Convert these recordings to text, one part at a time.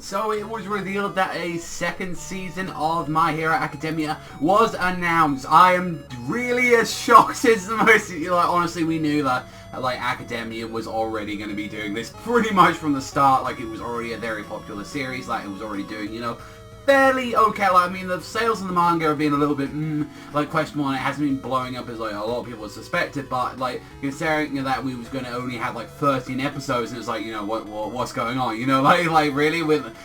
So it was revealed that a second season of My Hero Academia was announced. I am really as shocked as the most, like, honestly, we knew that, like, Academia was already going to be doing this pretty much from the start. Like, it was already a very popular series, like, it was already doing, you know, fairly okay. Like, I mean, the sales in the manga have been a little bit, like, questionable, and it hasn't been blowing up as, like, a lot of people suspected, but, like, considering, you know, that we was going to only have, like, 13 episodes, and it's like, you know, what's going on, you know, like, really,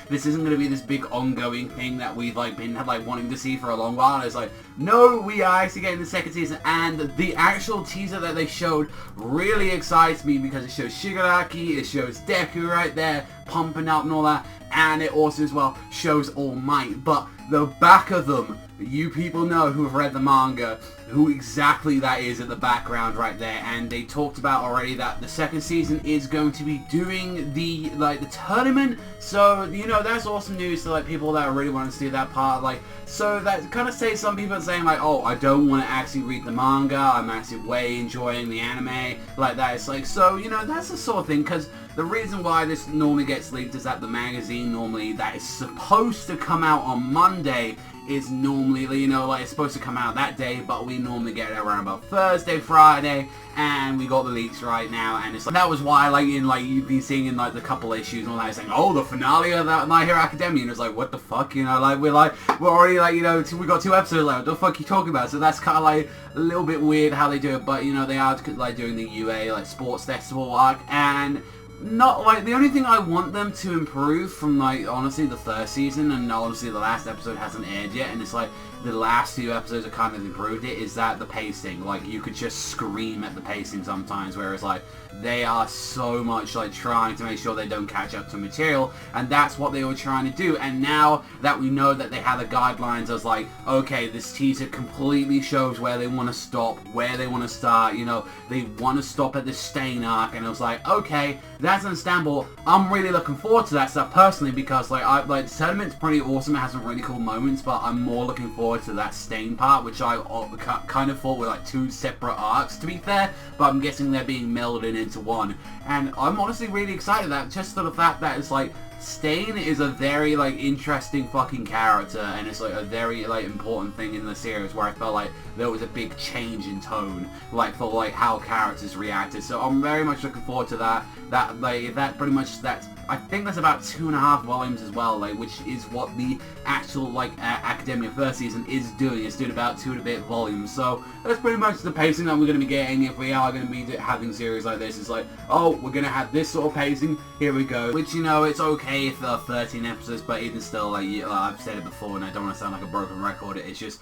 this isn't going to be this big ongoing thing that we've, like, been, like, wanting to see for a long while. It's like, no, we are actually getting the second season, and the actual teaser that they showed really excites me, because it shows Shigaraki, it shows Deku right there, pumping up and all that, and it also as well shows All Might. But the back of them, you people know who have read the manga who exactly that is at the background right there, and they talked about already that the second season is going to be doing the, like, the tournament. So, you know, that's awesome news to, like, people that really want to see that part. Like, so that kind of says, some people are saying, like, oh, I don't want to actually read the manga, I'm actually way enjoying the anime, like that. It's like, so, you know, that's the sort of thing, because the reason why this normally gets leaked is that the magazine normally that is supposed to come out on Monday is normally, you know, like, it's supposed to come out that day, but we normally get it around about Thursday, Friday, and we got the leaks right now, and it's like, that was why, like, in, like, you've been seeing in, like, the couple issues and all that, saying, oh, the finale of that My Hero Academia, and it's like, what the fuck, you know, like, we're already, like, you know, we got 2 episodes left, what the fuck are you talking about? So that's kind of, like, a little bit weird how they do it, but, you know, they are, like, doing the UA, like, sports festival arc, and not, like, the only thing I want them to improve from, like, honestly, the first season, and honestly, the last episode hasn't aired yet, and it's like, the last few episodes have kind of improved it, is that the pacing. Like, you could just scream at the pacing sometimes, whereas, like, they are so much, like, trying to make sure they don't catch up to material, and that's what they were trying to do. And now that we know that they have the guidelines as, like, okay, this teaser completely shows where they want to stop, where they want to start, you know, they want to stop at the Stain arc, and it was like, okay, that's understandable. I'm really looking forward to that stuff personally, because, like, the tournament's pretty awesome, it has some really cool moments, but I'm more looking forward to that Stain part, which I kind of thought were, like, 2 separate arcs, to be fair, but I'm guessing they're being melded into one, and I'm honestly really excited that, just for the fact that it's like, Stain is a very, like, interesting fucking character, and it's, like, a very, like, important thing in the series, where I felt like there was a big change in tone, like, for, like, how characters reacted. So I'm very much looking forward to that. That pretty much, I think that's about 2.5 volumes as well, like, which is what the actual, like, Academia first season is doing. It's doing about 2 and a bit volumes, so that's pretty much the pacing that we're going to be getting if we are going to be having series like this. It's like, oh, we're going to have this sort of pacing, here we go, which, you know, it's okay for 13 episodes, but even still, like, I've said it before, and I don't want to sound like a broken record, it's just,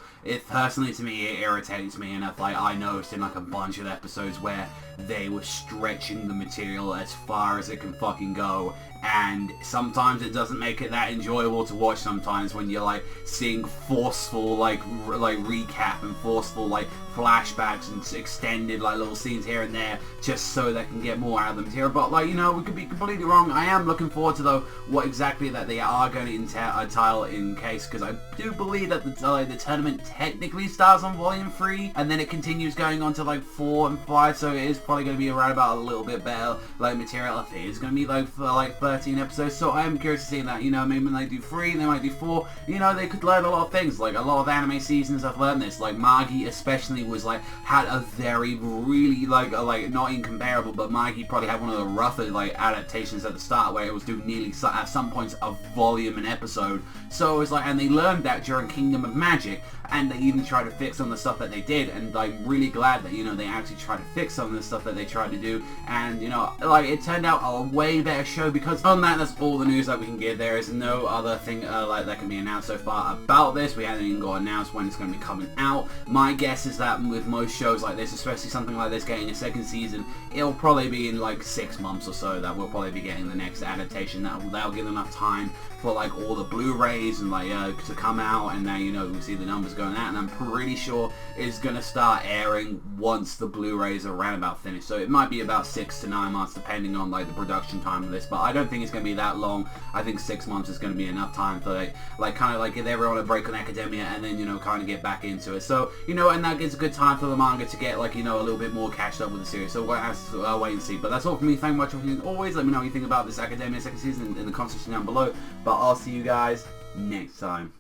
personally to me, it irritates me enough. Like, I noticed in, like, a bunch of episodes where they were stretching the material as far as it can fucking go, and sometimes it doesn't make it that enjoyable to watch sometimes when you're, like, seeing forceful, like recap and forceful, like, flashbacks and extended, like, little scenes here and there just so they can get more out of the material. But, like, you know, we could be completely wrong. I am looking forward to, though, what exactly that they are going to entitle in case, because I do believe that the tournament technically starts on volume 3 and then it continues going on to, like, 4 and 5, so it is probably going to be around about a little bit better, like, material. I think it's going to be, like, for, like, 13 episodes, so I am curious to see that. You know, maybe when they do 3, they might do 4, you know, they could learn a lot of things. Like, a lot of anime seasons have learned this, like, Magi especially was, like, had a very, really, like, not incomparable, but Magi probably had one of the rougher, like, adaptations at the start, where it was doing nearly, at some points, a volume an episode. So it was like, and they learned that during Kingdom of Magic, and they even tried to fix some of the stuff that they did, and I'm really glad that, you know, they actually tried to fix some of the stuff that they tried to do, and, you know, like, it turned out a way better show, because on that, that's all the news that we can give. There is no other thing, like, that can be announced so far about this. We haven't even got announced when it's going to be coming out. My guess is that with most shows like this, especially something like this getting a second season, it'll probably be in, like, 6 months or so that we'll probably be getting the next adaptation. That'll give enough time for, like, all the Blu-rays and, like, to come out, and then, you know, we see the numbers going out, and I'm pretty sure it's going to start airing once the Blu-rays are around about finished. So it might be about 6 to 9 months, depending on, like, the production time of this, but I don't think think it's going to be that long. I think 6 months is going to be enough time for like kind of like get everyone a break on academia and then, you know, kind of get back into it. So, you know, and that gives a good time for the manga to get like, you know, a little bit more catched up with the series. So we'll have to wait and see. But that's all from me. Thank you much for watching. Always let me know what you think about this academia second season in the comment section down below. But I'll see you guys next time.